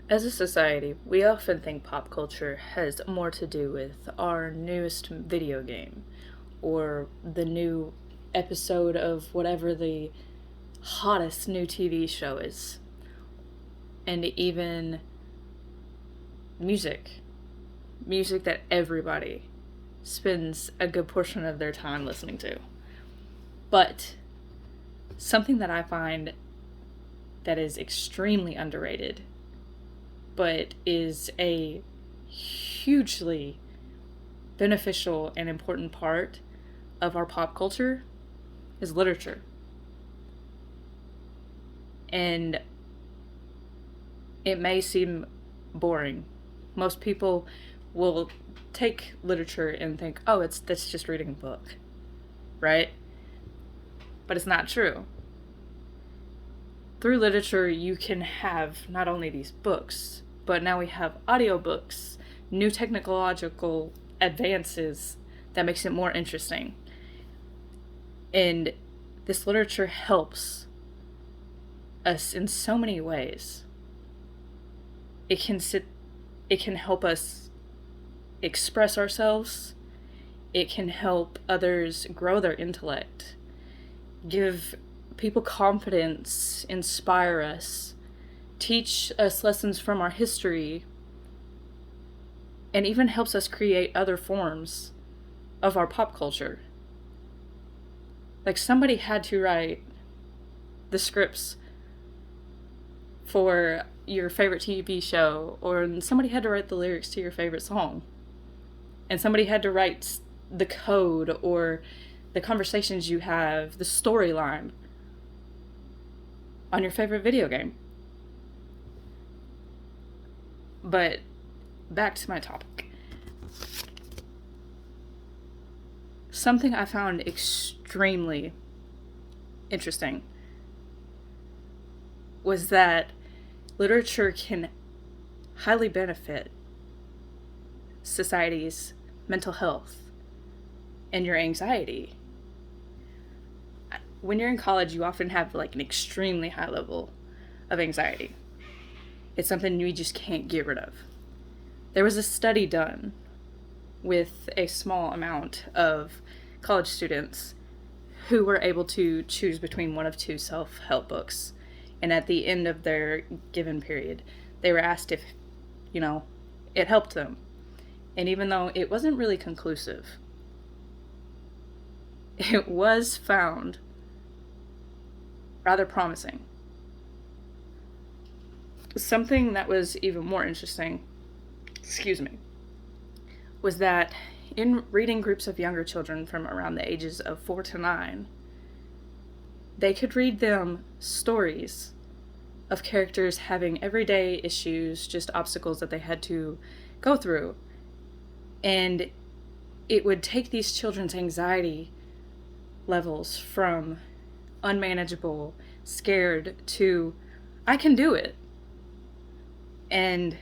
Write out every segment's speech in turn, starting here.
As a society, we often think pop culture has more to do with our newest video game or the new episode of whatever the hottest new TV show is, and even music. Music that everybody spends a good portion of their time listening to. But something that I find that is extremely underrated, but is a hugely beneficial and important part of our pop culture, is literature. And it may seem boring. Most people will take literature and think, oh, that's just reading a book, right? But it's not true. Through literature, you can have not only these books, but now we have audiobooks, new technological advances that makes it more interesting. And this literature helps us in so many ways. It can help us express ourselves. It can help others grow their intellect, give people confidence, inspire us, teach us lessons from our history, and even helps us create other forms of our pop culture. Like, somebody had to write the scripts for your favorite TV show, or somebody had to write the lyrics to your favorite song, and somebody had to write the code or the conversations you have, the storyline on your favorite video game. But back to my topic. Something I found extremely interesting was that literature can highly benefit society's mental health and your anxiety. When you're in college, you often have like an extremely high level of anxiety. It's something you just can't get rid of. There was a study done with a small amount of college students who were able to choose between one of two self-help books. And at the end of their given period, they were asked if, it helped them. And even though it wasn't really conclusive, it was found rather promising. Something that was even more interesting, was that in reading groups of younger children from around the ages of 4 to 9, they could read them stories of characters having everyday issues, just obstacles that they had to go through. And it would take these children's anxiety levels from unmanageable, scared, to I can do it. And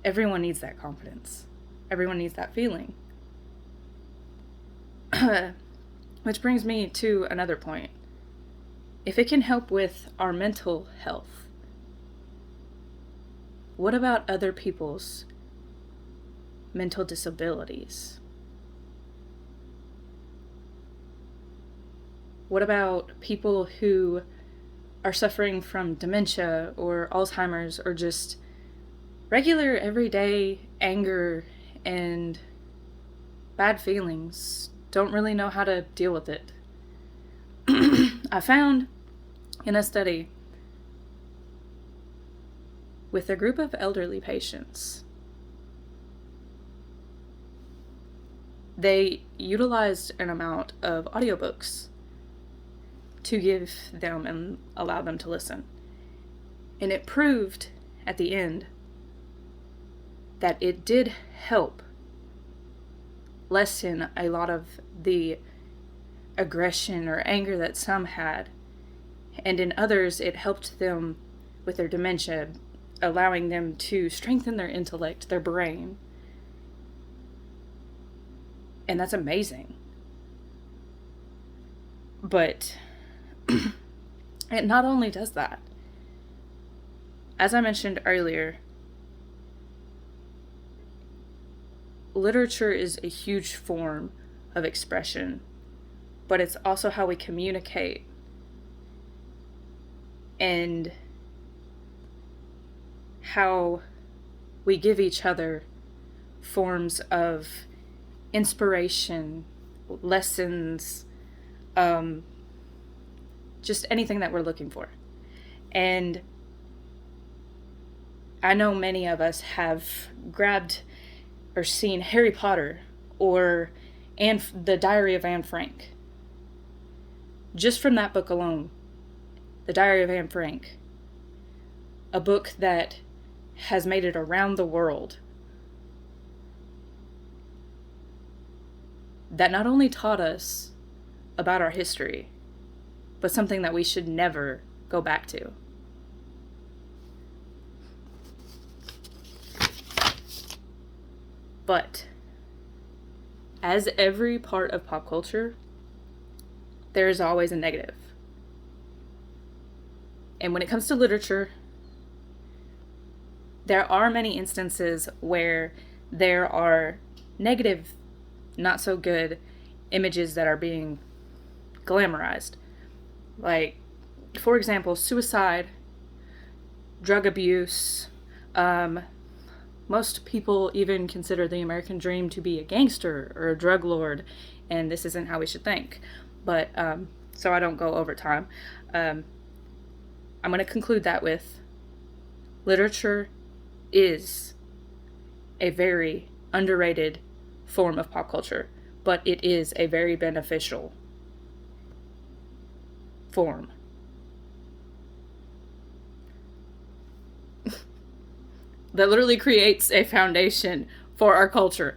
everyone needs that confidence. Everyone needs that feeling. Which brings me to another point. If it can help with our mental health, what about other people's mental disabilities? What about people who are suffering from dementia or Alzheimer's, or just regular everyday anger and bad feelings, don't really know how to deal with it? I found in a study with a group of elderly patients, they utilized an amount of audiobooks to give them and allow them to listen. And it proved at the end that it did help lessen a lot of the aggression or anger that some had. And in others, it helped them with their dementia, allowing them to strengthen their intellect, their brain. And that's amazing. But it not only does that, as I mentioned earlier, literature is a huge form of expression, but it's also how we communicate and how we give each other forms of inspiration, lessons, just anything that we're looking for. And I know many of us have grabbed or seen Harry Potter or The Diary of Anne Frank. Just from that book alone, The Diary of Anne Frank, a book that has made it around the world, that not only taught us about our history, but something that we should never go back to. But as every part of pop culture, there is always a negative. And when it comes to literature, there are many instances where there are negative, not so good images that are being glamorized. Like, for example, suicide, drug abuse. Most people even consider the American dream to be a gangster or a drug lord, and this isn't how we should think. But, so I don't go over time, I'm going to conclude that with literature is a very underrated form of pop culture, but it is a very beneficial form. That literally creates a foundation for our culture.